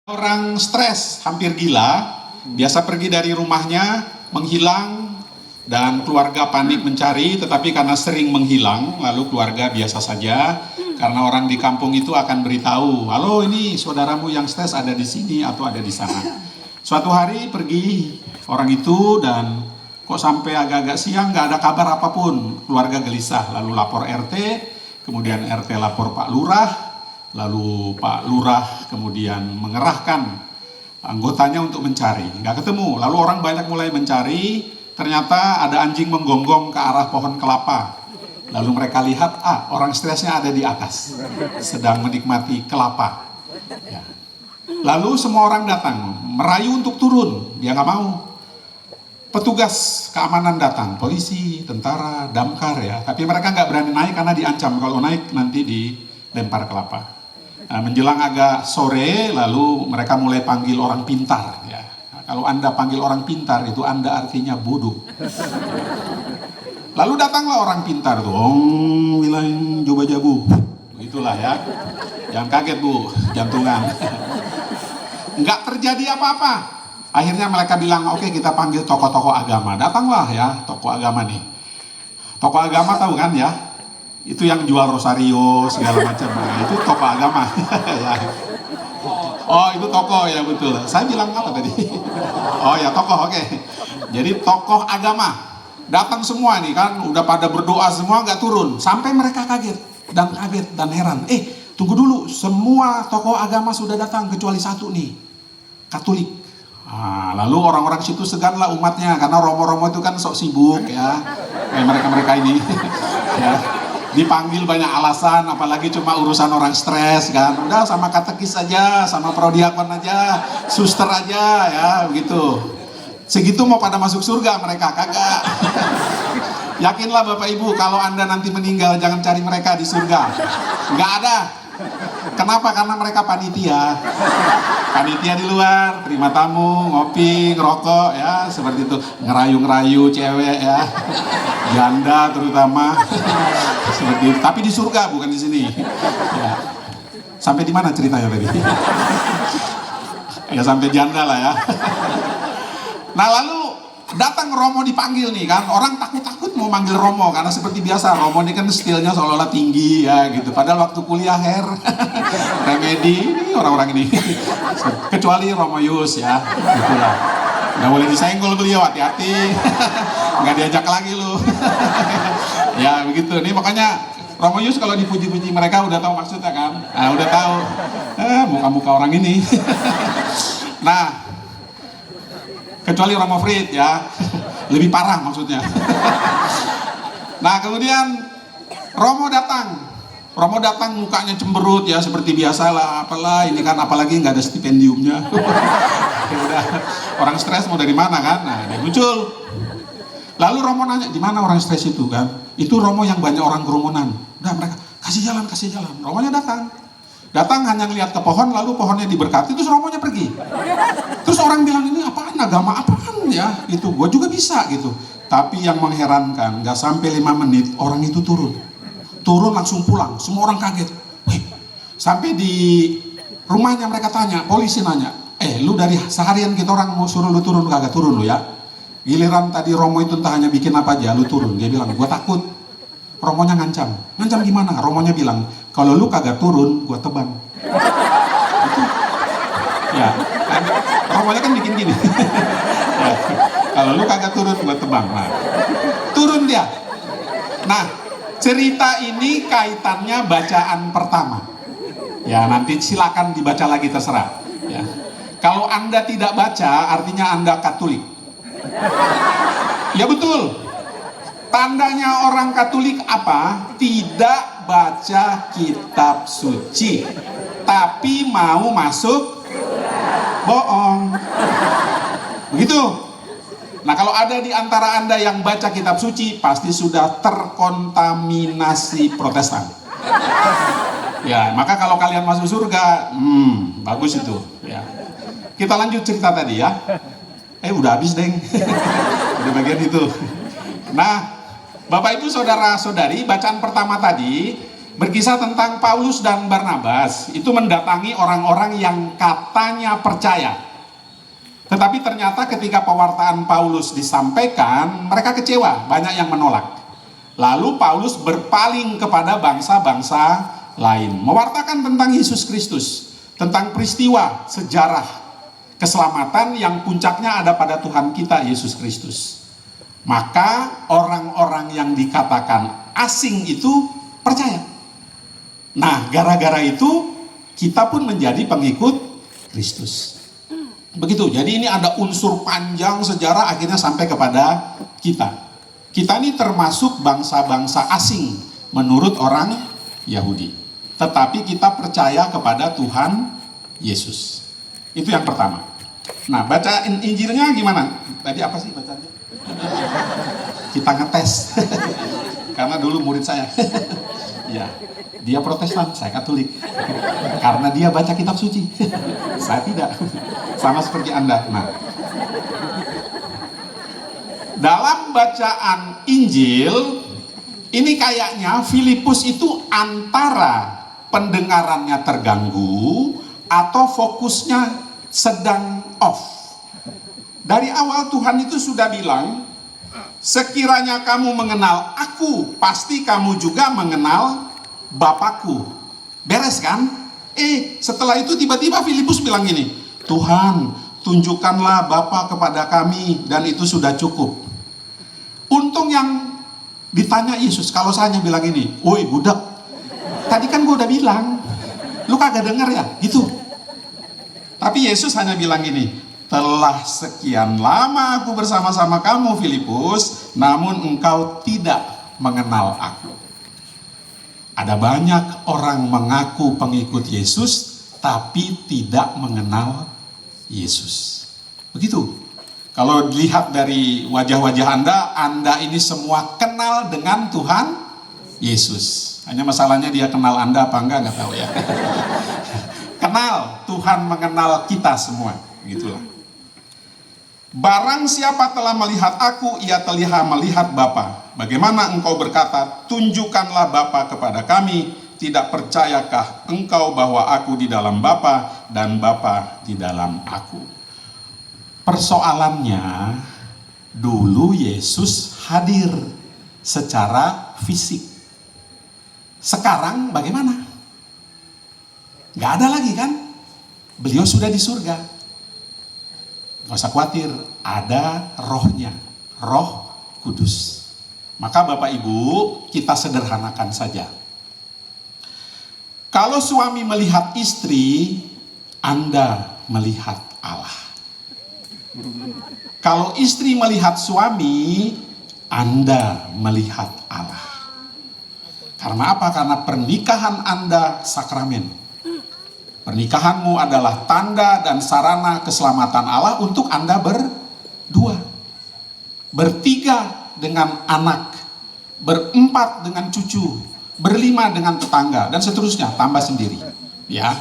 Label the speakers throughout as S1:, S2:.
S1: Orang stres, hampir gila, biasa pergi dari rumahnya, menghilang, dan keluarga panik mencari, tetapi karena sering menghilang, lalu keluarga biasa saja, karena orang di kampung itu akan beritahu, halo ini saudaramu yang stres ada di sini atau ada di sana. Suatu hari pergi orang itu dan kok sampai agak-agak siang nggak ada kabar apapun, keluarga gelisah, lalu lapor RT, kemudian RT lapor Pak Lurah, lalu Pak Lurah kemudian mengerahkan anggotanya untuk mencari, nggak ketemu. Lalu orang banyak mulai mencari, ternyata ada anjing menggonggong ke arah pohon kelapa. Lalu mereka lihat, orang stresnya ada di atas, sedang menikmati kelapa. Ya. Lalu semua orang datang, merayu untuk turun, dia nggak mau. Petugas keamanan datang, polisi, tentara, damkar ya, tapi mereka nggak berani naik karena diancam kalau naik nanti dilempar kelapa. Nah, menjelang agak sore, lalu mereka mulai panggil orang pintar. Ya. Nah, kalau Anda panggil orang pintar, itu Anda artinya bodoh. Lalu datanglah orang pintar tuh, wilayah Joba Jabu, begitulah ya. Jangan kaget bu, jantungan. Nggak terjadi apa-apa. Akhirnya mereka bilang, oke kita panggil tokoh-tokoh agama. Datanglah ya, tokoh agama nih. Tokoh agama tahu kan ya? Itu yang jual rosario segala macam, nah, itu tokoh agama. Ya. Oh itu tokoh ya betul. Saya bilang apa tadi? Oh ya tokoh, oke. Jadi tokoh agama datang semua nih kan, udah pada berdoa semua nggak turun, sampai mereka kaget dan heran. Tunggu dulu, semua tokoh agama sudah datang kecuali satu nih, Katolik. Nah, lalu orang-orang situ seganlah umatnya karena romo-romo itu kan sok sibuk ya, kayak mereka ini. Ya. Dipanggil banyak alasan, apalagi cuma urusan orang stres kan. Udah sama katekis aja, sama prodiakon aja, suster aja ya begitu. Segitu mau pada masuk surga mereka, kagak. Yakinlah Bapak Ibu, kalau Anda nanti meninggal jangan cari mereka di surga. Nggak ada. Kenapa? Karena mereka panitia. Panitia di luar, terima tamu, ngopi, ngerokok ya, seperti itu. Ngerayu-ngerayu cewek ya. Janda terutama. Seperti itu. Tapi di surga bukan di sini. Ya. Sampai di mana ceritanya tadi? Ya sampai janda lah ya. Nah lalu datang Romo dipanggil nih kan, orang takut-takut mau manggil Romo karena seperti biasa Romo ini kan stilnya seolah-olah tinggi ya gitu. Padahal waktu kuliah remedi ini orang-orang ini. Kecuali Romo Yus ya, gitulah. Nggak boleh disenggol beliau, hati-hati. Nggak diajak lagi lu. Ya begitu. Nih makanya Romo Yus kalau dipuji-puji mereka udah tahu maksudnya kan. Nah udah tahu. Muka-muka orang ini. Nah, kecuali Romo Frit ya, lebih parah maksudnya. Nah kemudian Romo datang mukanya cemberut ya seperti biasa lah, apalah ini kan apalagi nggak ada stipendiumnya. Ya udah, orang stres mau dari mana kan? Nah dia muncul. Lalu Romo nanya, di mana orang stres itu kan? Itu Romo yang banyak orang kerumunan. Udah mereka kasih jalan. Romonya datang hanya ngeliat ke pohon, lalu pohonnya diberkati, terus Romonya pergi. Terus orang bilang ini apaan, agama apaan ya, gitu. Gue juga bisa gitu. Tapi yang mengherankan, nggak sampai 5 menit orang itu turun langsung pulang. Semua orang kaget. Sampai di rumahnya mereka tanya, polisi nanya, lu dari seharian kita orang mau suruh lu turun, kagak turun lu ya. Giliran tadi Romo itu entah hanya bikin apa aja, lu turun. Dia bilang, gue takut. Romonya ngancam gimana? Romonya bilang, kalau lu kagak turun, gue tebang. Itu. Ya, kan, Romonya kan bikin gini. Ya, kalau lu kagak turun, gue tebang. Nah, turun dia. Nah, cerita ini kaitannya bacaan pertama. Ya, nanti silakan dibaca lagi terserah. Ya. Kalau Anda tidak baca, artinya Anda Katolik. Ya betul. Tandanya orang Katolik apa? Tidak baca kitab suci, tapi mau masuk bohong. Begitu. Nah kalau ada di antara Anda yang baca kitab suci, pasti sudah terkontaminasi Protestan. Ya, maka kalau kalian masuk surga, bagus itu. Ya. Kita lanjut cerita tadi ya. Udah habis deng. Udah bagian itu. Nah, Bapak Ibu Saudara-saudari, bacaan pertama tadi Berkisah tentang Paulus dan Barnabas, itu mendatangi orang-orang yang katanya percaya. Tetapi ternyata ketika pewartaan Paulus disampaikan, mereka kecewa, banyak yang menolak. Lalu Paulus berpaling kepada bangsa-bangsa lain, mewartakan tentang Yesus Kristus, tentang peristiwa sejarah keselamatan yang puncaknya ada pada Tuhan kita Yesus Kristus. Maka orang-orang yang dikatakan asing itu percaya. Nah, gara-gara itu kita pun menjadi pengikut Kristus. Begitu. Jadi ini ada unsur panjang sejarah akhirnya sampai kepada kita. Kita ini termasuk bangsa-bangsa asing menurut orang Yahudi. Tetapi kita percaya kepada Tuhan Yesus. Itu yang pertama. Nah, baca Injilnya gimana? Tadi apa sih bacanya? Kita ngetes. Karena dulu murid saya. Ya, dia Protestan, saya Katolik. Karena dia baca kitab suci. Saya tidak. Sama seperti Anda. Nah, dalam bacaan Injil, ini kayaknya Filipus itu antara pendengarannya terganggu atau fokusnya sedang off. Dari awal Tuhan itu sudah bilang, sekiranya kamu mengenal aku, pasti kamu juga mengenal Bapakku. Beres kan? Setelah itu tiba-tiba Filipus bilang gini, Tuhan, tunjukkanlah Bapa kepada kami, dan itu sudah cukup. Untung yang ditanya Yesus, kalau saya hanya bilang ini, woi budak, tadi kan gue udah bilang, lu kagak denger ya? Gitu. Tapi Yesus hanya bilang gini, telah sekian lama aku bersama-sama kamu Filipus, namun engkau tidak mengenal aku. Ada banyak orang mengaku pengikut Yesus, tapi tidak mengenal Yesus. Begitu. Kalau dilihat dari wajah-wajah Anda ini semua kenal dengan Tuhan Yesus. Hanya masalahnya dia kenal Anda apa enggak tahu ya. Kenal, Tuhan mengenal kita semua. Gitulah. Barang siapa telah melihat aku, ia telah melihat Bapa. Bagaimana engkau berkata, tunjukkanlah Bapa kepada kami, tidak percayakah engkau bahwa aku di dalam Bapa dan Bapa di dalam aku? Persoalannya, dulu Yesus hadir secara fisik. Sekarang bagaimana? Gak ada lagi kan? Beliau sudah di surga. Gak usah khawatir, ada rohnya, Roh Kudus. Maka Bapak Ibu, kita sederhanakan saja. Kalau suami melihat istri, Anda melihat Allah. Kalau istri melihat suami, Anda melihat Allah. Karena apa? Karena pernikahan Anda sakramen. Pernikahanmu adalah tanda dan sarana keselamatan Allah untuk Anda berdua. Bertiga dengan anak, berempat dengan cucu, berlima dengan tetangga, dan seterusnya, tambah sendiri. Ya,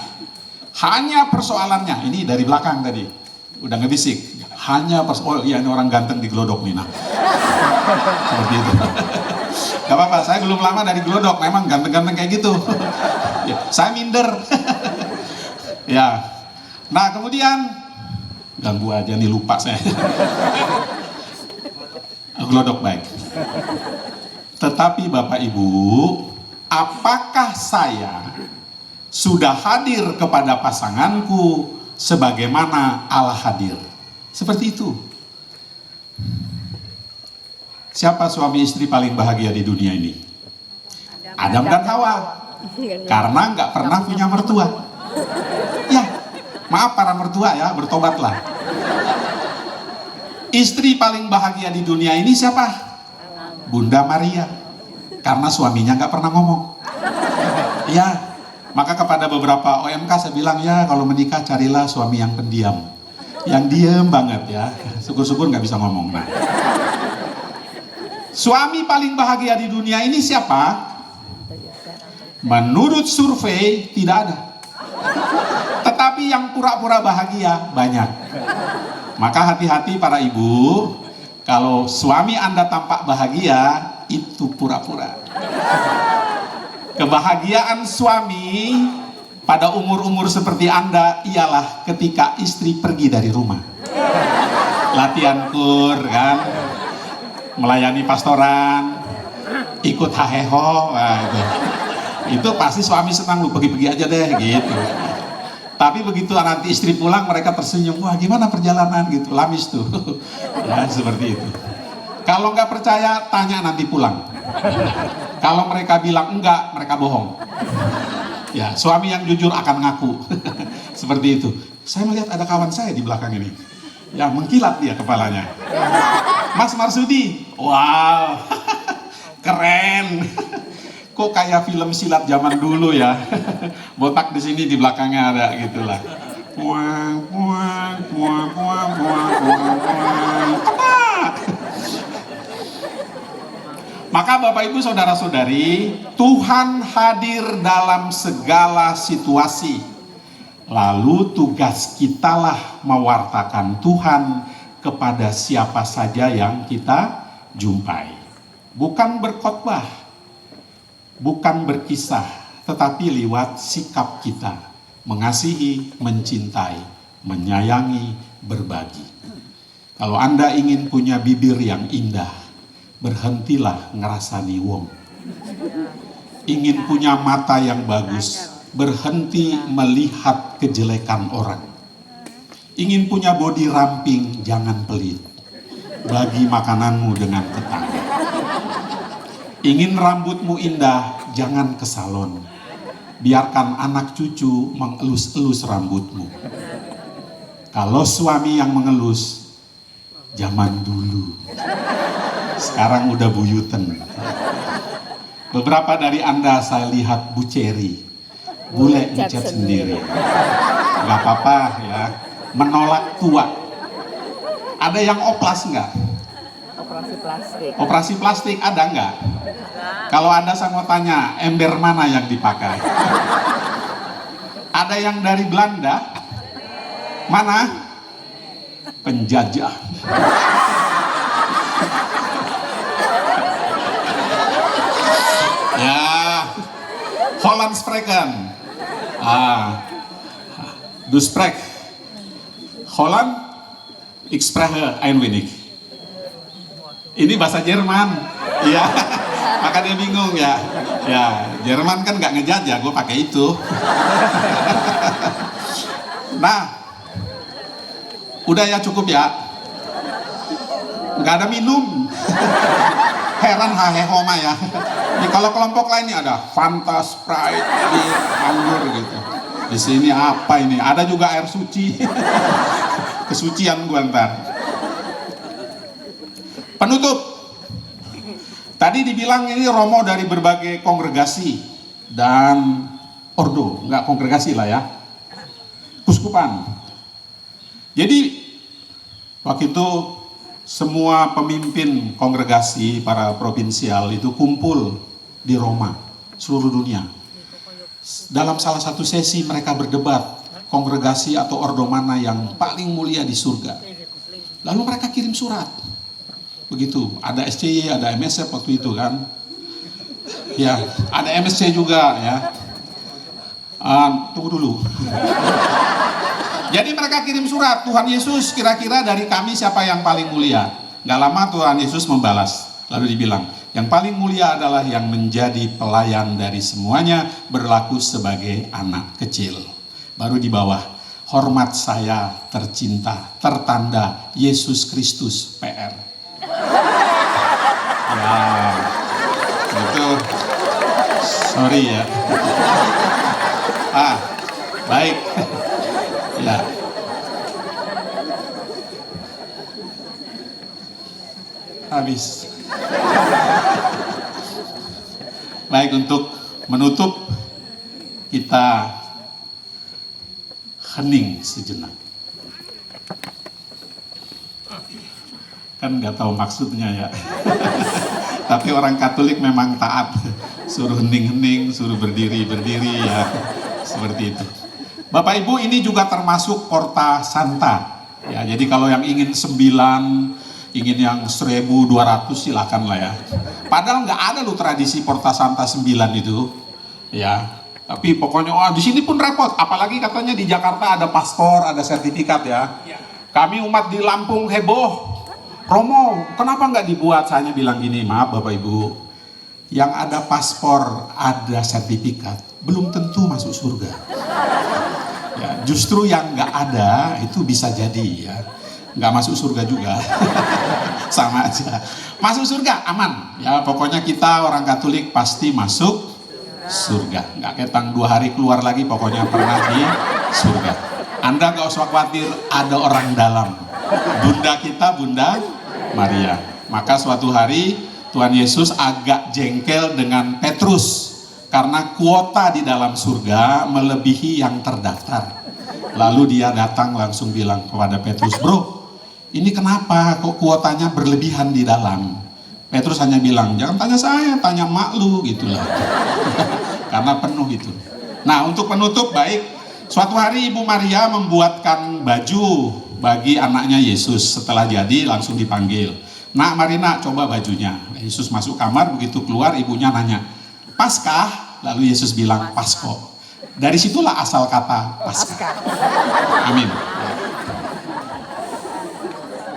S1: hanya persoalannya, ini dari belakang tadi, udah ngebisik. Oh iya ini orang ganteng di Glodok nih, nah. Seperti itu. Gak apa-apa, saya belum lama dari Glodok, memang ganteng-ganteng kayak gitu. Ya, saya minder. Ya, nah kemudian ganggu aja nih, lupa saya. Glodok baik. Tetapi Bapak Ibu, apakah saya sudah hadir kepada pasanganku sebagaimana Allah hadir? Seperti itu. Siapa suami istri paling bahagia di dunia ini? Adam dan Hawa. Karena nggak pernah punya mertua. Ya, maaf para mertua ya, bertobatlah. Istri paling bahagia di dunia ini siapa? Bunda Maria. Karena suaminya nggak pernah ngomong. Ya, maka kepada beberapa OMK saya bilang, ya kalau menikah carilah suami yang pendiam. Yang diem banget ya, syukur-syukur nggak bisa ngomong. Nah, suami paling bahagia di dunia ini siapa? Menurut survei tidak ada. Tetapi yang pura-pura bahagia banyak. Maka hati-hati para ibu, kalau suami Anda tampak bahagia, itu pura-pura. Kebahagiaan suami pada umur-umur seperti Anda ialah ketika istri pergi dari rumah. Latihan kur kan, melayani pastoran, ikut haheho, nah, itu pasti suami senang, lu pergi-pergi aja deh gitu. Tapi begitu nanti istri pulang mereka tersenyum, wah gimana perjalanan gitu, lamis tuh. Ya, seperti itu. Kalau nggak percaya tanya nanti pulang. Kalau mereka bilang enggak, mereka bohong. Ya, suami yang jujur akan ngaku. Seperti itu. Saya melihat ada kawan saya di belakang ini. Ya, mengkilat dia kepalanya. Mas Marsudi, wow, keren. Kok kayak film silat zaman dulu ya. Botak di sini di belakangnya ada gitulah. Puang, puang, puang, puang, puang, puang, puang. Maka Bapak Ibu Saudara-saudari, Tuhan hadir dalam segala situasi. Lalu tugas kitalah mewartakan Tuhan kepada siapa saja yang kita jumpai. Bukan berkhotbah, bukan berkisah, tetapi lewat sikap kita, mengasihi, mencintai, menyayangi, berbagi. Kalau Anda ingin punya bibir yang indah, berhentilah ngerasani wong. Ingin punya mata yang bagus, berhenti melihat kejelekan orang. Ingin punya bodi ramping, jangan pelit. Bagi makananmu dengan tetangga. Ingin rambutmu indah, jangan ke salon. Biarkan anak cucu mengelus-elus rambutmu. Kalau suami yang mengelus, zaman dulu. Sekarang udah buyuten. Beberapa dari Anda saya lihat buceri, bule ngecat sendiri. Gak apa-apa ya, menolak tua. Ada yang oplas nggak?
S2: Operasi plastik.
S1: Operasi plastik ada nggak? Kalau Anda saya mau tanya, ember mana yang dipakai? Ada yang dari Belanda? Mana? Penjajah. Ya, Holland spreken. Du sprek. Holland, ik spreche ein wenig. Ini bahasa Jerman. Iya. Maka dia bingung ya. Ya, Jerman kan nggak ngejajah, gue pakai itu. Nah, udah ya cukup ya. Nggak ada minum. Heran haheho mah ya. Nih kalau kelompok lain nih ada Fanta, Sprite, anggur gitu. Di sini apa ini? Ada juga air suci. Kesucian gua ntar. Penutup. Tadi dibilang ini romo dari berbagai kongregasi dan ordo, nggak kongregasi lah ya. Kuskupan. Jadi waktu itu semua pemimpin kongregasi para provinsial itu kumpul di Roma, seluruh dunia. Dalam salah satu sesi mereka berdebat kongregasi atau ordo mana yang paling mulia di surga. Lalu mereka kirim surat. Begitu, ada SCY, ada MSF waktu itu kan. Ya, ada MSC juga ya. Tunggu dulu. Jadi mereka kirim surat, Tuhan Yesus kira-kira dari kami siapa yang paling mulia? Gak lama Tuhan Yesus membalas, lalu dibilang, yang paling mulia adalah yang menjadi pelayan dari semuanya, berlaku sebagai anak kecil. Baru di bawah, hormat saya tercinta, tertanda Yesus Kristus PR. Ya, itu, sorry ya. Baik. Ya. Habis. Baik, untuk menutup kita hening sejenak. Kan nggak tahu maksudnya ya. Tapi orang Katolik memang taat. Suruh hening-hening, suruh berdiri-berdiri ya. Seperti itu. Bapak Ibu, ini juga termasuk Porta Santa. Ya, jadi kalau yang ingin 9, ingin yang 1200 silakan lah ya. Padahal nggak ada loh tradisi Porta Santa 9 itu. Ya, tapi pokoknya di sini pun repot. Apalagi katanya di Jakarta ada paspor, ada sertifikat ya. Kami umat di Lampung heboh. Romo, kenapa nggak dibuat? Saya bilang gini, maaf Bapak Ibu, yang ada paspor, ada sertifikat, belum tentu masuk surga. Ya, justru yang nggak ada itu bisa jadi ya, nggak masuk surga juga. Sama aja. Masuk surga aman. Ya pokoknya kita orang Katolik pasti masuk surga. Nggak ketang 2 hari keluar lagi, pokoknya pernah di surga. Anda nggak usah khawatir, ada orang dalam. Bunda kita, Bunda Maria. Maka suatu hari Tuhan Yesus agak jengkel dengan Petrus karena kuota di dalam surga melebihi yang terdaftar. Lalu dia datang langsung bilang kepada Petrus, bro, ini kenapa kok kuotanya berlebihan di dalam? Petrus hanya bilang, jangan tanya saya, tanya mak lu, gitulah. Karena penuh itu. Nah, untuk penutup, baik, suatu hari Ibu Maria membuatkan baju bagi anaknya Yesus. Setelah jadi langsung dipanggil, nak mari nak, coba bajunya. Yesus masuk kamar, begitu keluar ibunya nanya, Paskah? Lalu Yesus bilang, Pasko. Dari situlah asal kata Paskah. Amin.